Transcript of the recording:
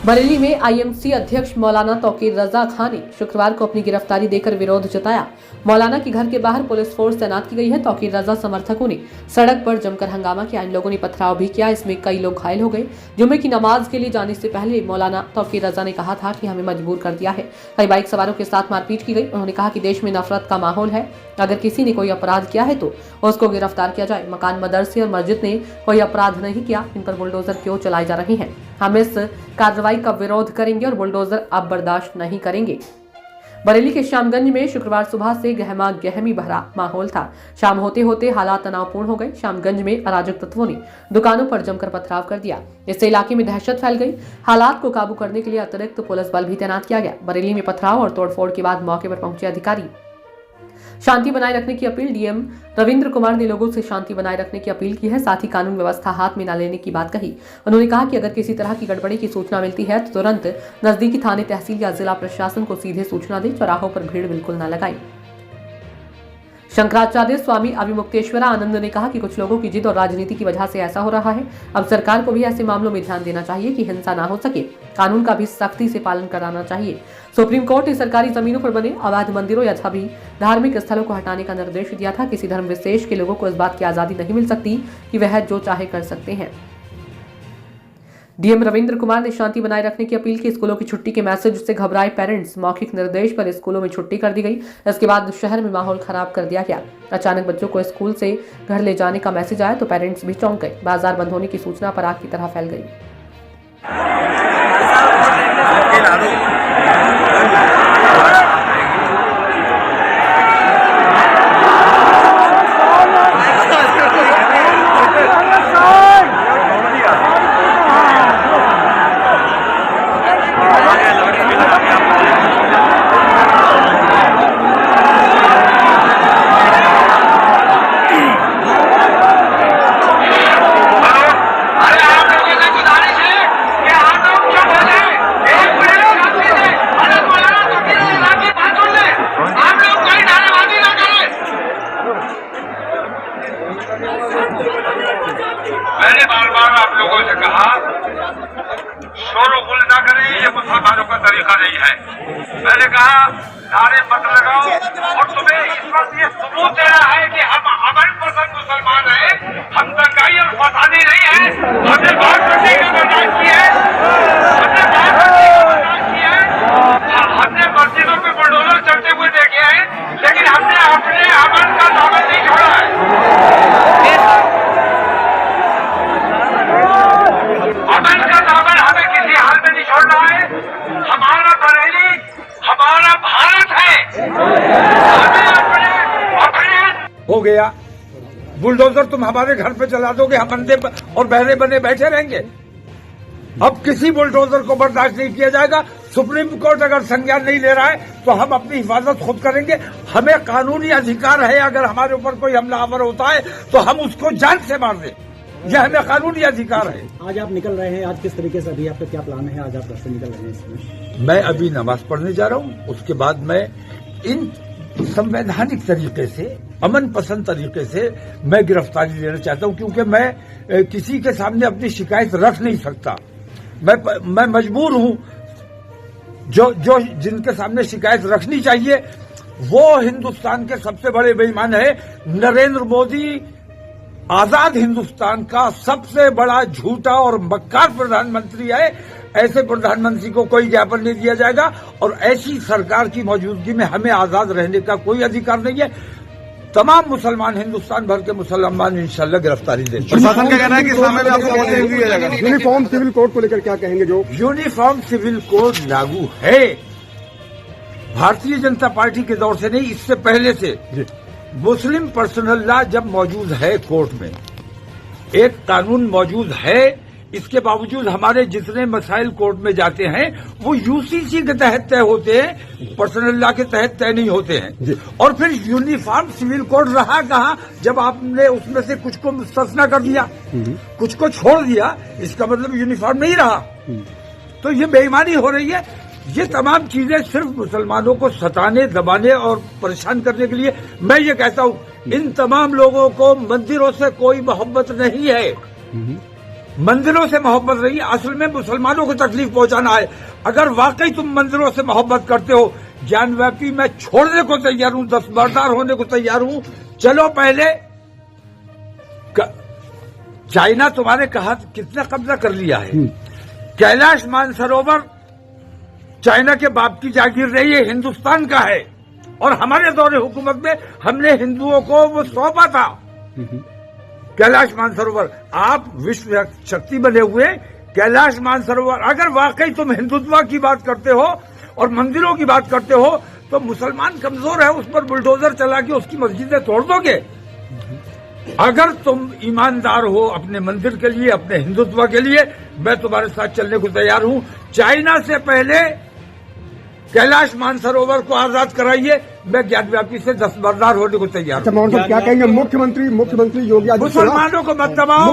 बरेली में आईएमसी अध्यक्ष मौलाना तौकीर रजा खान ने शुक्रवार को अपनी गिरफ्तारी देकर विरोध जताया। मौलाना के घर के बाहर पुलिस फोर्स तैनात की गई है। तौकीर रजा समर्थकों ने सड़क पर जमकर हंगामा किया। इन लोगों ने पथराव भी किया। इसमें कई लोग घायल हो गए। जुम्मे की नमाज के लिए जाने से पहले मौलाना तौकीर रजा ने कहा था कि हमें मजबूर कर दिया है। कई बाइक सवारों के साथ मारपीट की गई। उन्होंने कहा कि देश में नफरत का माहौल है। अगर किसी ने कोई अपराध किया है तो उसको गिरफ्तार किया जाए। मकान, मदरसे और मस्जिद ने कोई अपराध नहीं किया। इन पर बुलडोजर क्यों चलाए जा रहे हैं? हम इस कार्रवाई का विरोध करेंगे और बुलडोजर अब बर्दाश्त नहीं करेंगे। बरेली के श्यामगंज में शुक्रवार सुबह से गहमा गहमी भरा माहौल था। शाम होते होते हालात तनावपूर्ण हो गए। श्यामगंज में अराजक तत्वों ने दुकानों पर जमकर पथराव कर दिया। इससे इलाके में दहशत फैल गई। हालात को काबू करने के लिए अतिरिक्त पुलिस बल भी तैनात किया गया। बरेली में पथराव और तोड़फोड़ के बाद मौके पर पहुंचे अधिकारी। शांति बनाए रखने की अपील। डीएम रविंद्र कुमार ने लोगों से शांति बनाए रखने की अपील की है। साथ ही कानून व्यवस्था हाथ में न लेने की बात कही। उन्होंने कहा कि अगर किसी तरह की गड़बड़ी की सूचना मिलती है तो तुरंत नजदीकी थाने, तहसील या जिला प्रशासन को सीधे सूचना दें। चौराहों पर भीड़ बिल्कुल न लगाएं। शंकराचार्य स्वामी अभिमुक्तेश्वर आनंद ने कहा कि कुछ लोगों की जिद और राजनीति की वजह से ऐसा हो रहा है। अब सरकार को भी ऐसे मामलों में ध्यान देना चाहिए कि हिंसा ना हो सके। कानून का भी सख्ती से पालन कराना चाहिए। सुप्रीम कोर्ट ने सरकारी जमीनों पर बने अवैध मंदिरों या सभी धार्मिक स्थलों को हटाने का निर्देश दिया था। किसी धर्म विशेष के लोगों को इस बात की आजादी नहीं मिल सकती कि वह जो चाहे कर सकते हैं। डीएम रविंद्र कुमार ने शांति बनाए रखने की अपील की। स्कूलों की छुट्टी के मैसेज से घबराए पेरेंट्स। मौखिक निर्देश पर स्कूलों में छुट्टी कर दी गई। इसके बाद शहर में माहौल खराब कर दिया गया। अचानक बच्चों को स्कूल से घर ले जाने का मैसेज आया तो पेरेंट्स भी चौंक गए। बाजार बंद होने की सूचना पर आग की तरह फैल गई। मैंने बार बार आप लोगों से कहा शोर गुल ना करें, ये मुसलमानों का तरीका नहीं है। मैंने कहा नारे मत लगाओ। और तुम्हें इस वक्त ये सबूत देना है कि हम अमन पसंद मुसलमान हैं, हम दंगाई और फसादी नहीं है। हमने बहुत बर्दाश्त की है, हमने मस्जिदों पे बुलडोजर चलते हुए देखे हैं, लेकिन हमने अपने अमन का दामन नहीं छोड़ा है। अमन का दामन हमें किसी हाल में नहीं छोड़ना है। हमारा बरेली हमारा भारत है। हमें अपने हो गया। बुलडोजर तुम हमारे घर पे चला दोगे, हम अंधे और बहरे बने बैठे रहेंगे। अब किसी बुलडोजर को बर्दाश्त नहीं किया जाएगा। सुप्रीम कोर्ट अगर संज्ञान नहीं ले रहा है तो हम अपनी हिफाजत खुद करेंगे। हमें कानूनी अधिकार है, अगर हमारे ऊपर कोई हमलावर होता है तो हम उसको जान से मार दें। यह हमें कानूनी अधिकार है। आज आप निकल रहे हैं, आज किस तरीके से, अभी आपका क्या प्लान है? आज आप घर से निकल रहे हैं इसमें? मैं अभी नमाज पढ़ने जा रहा हूँ। उसके बाद मैं इन संवैधानिक तरीके से, अमन पसंद तरीके से मैं गिरफ्तारी लेना चाहता हूँ, क्योंकि मैं किसी के सामने अपनी शिकायत रख नहीं सकता। मैं मजबूर हूँ। जो जिनके सामने शिकायत रखनी चाहिए वो हिंदुस्तान के सबसे बड़े बेईमान है। नरेंद्र मोदी आजाद हिंदुस्तान का सबसे बड़ा झूठा और मक्कार प्रधानमंत्री है। ऐसे प्रधानमंत्री को कोई ज्ञापन नहीं दिया जाएगा और ऐसी सरकार की मौजूदगी में हमें आजाद रहने का कोई अधिकार नहीं है। तमाम मुसलमान, हिंदुस्तान भर के मुसलमान इंशाल्लाह गिरफ्तारी देंगे। प्रशासन का कहना है कि सामने में आपको यूनिफॉर्म सिविल कोड को लेकर क्या कहेंगे? जो यूनिफॉर्म सिविल कोड लागू है भारतीय जनता पार्टी के दौर से नहीं, इससे पहले से मुस्लिम पर्सनल लॉ जब मौजूद है कोर्ट में, एक कानून मौजूद है। इसके बावजूद हमारे जितने मसाइल कोर्ट में जाते हैं वो यूसीसी के तहत तय होते हैं, पर्सनल लॉ के तहत तय नहीं होते हैं। और फिर यूनिफॉर्म सिविल कोड रहा कहाँ जब आपने उसमें से कुछ को मुस्तस्ना कर दिया, कुछ को छोड़ दिया? इसका मतलब यूनिफॉर्म नहीं रहा। तो ये बेईमानी हो रही है। ये तमाम चीजें सिर्फ मुसलमानों को सताने, दबाने और परेशान करने के लिए। मैं ये कहता हूँ इन तमाम लोगों को मंदिरों से कोई मोहब्बत नहीं है। मंदिरों से मोहब्बत रही, असल में मुसलमानों को तकलीफ पहुंचाना है। अगर वाकई तुम मंदिरों से मोहब्बत करते हो, ज्ञानव्यापी मैं छोड़ने को तैयार हूं, दस्तबरदार होने को तैयार हूं। चलो पहले चाइना तुम्हारे कहा कितना कब्जा कर लिया है। कैलाश मानसरोवर चाइना के बाप की जागीर रही है, हिंदुस्तान का है। और हमारे दौरे हुकूमत में हमने हिंदुओं को वो सौंपा था कैलाश मानसरोवर। आप विश्व शक्ति बने हुए कैलाश मानसरोवर, अगर वाकई तुम हिंदुत्व की बात करते हो और मंदिरों की बात करते हो, तो मुसलमान कमजोर है, उस पर बुलडोजर चला के उसकी मस्जिदें तोड़ दोगे। अगर तुम ईमानदार हो अपने मंदिर के लिए, अपने हिंदुत्व के लिए, मैं तुम्हारे साथ चलने को तैयार हूं। चाइना से पहले कैलाश मानसरोवर को आजाद कराइए, मैं ज्ञानव्यापी से दस्तबरदार होने को तैयार हूं। अच्छा, मोहन साहब क्या कहेंगे? मुख्यमंत्री योगी आदित्यनाथ मुसलमानों को मत दबाओ।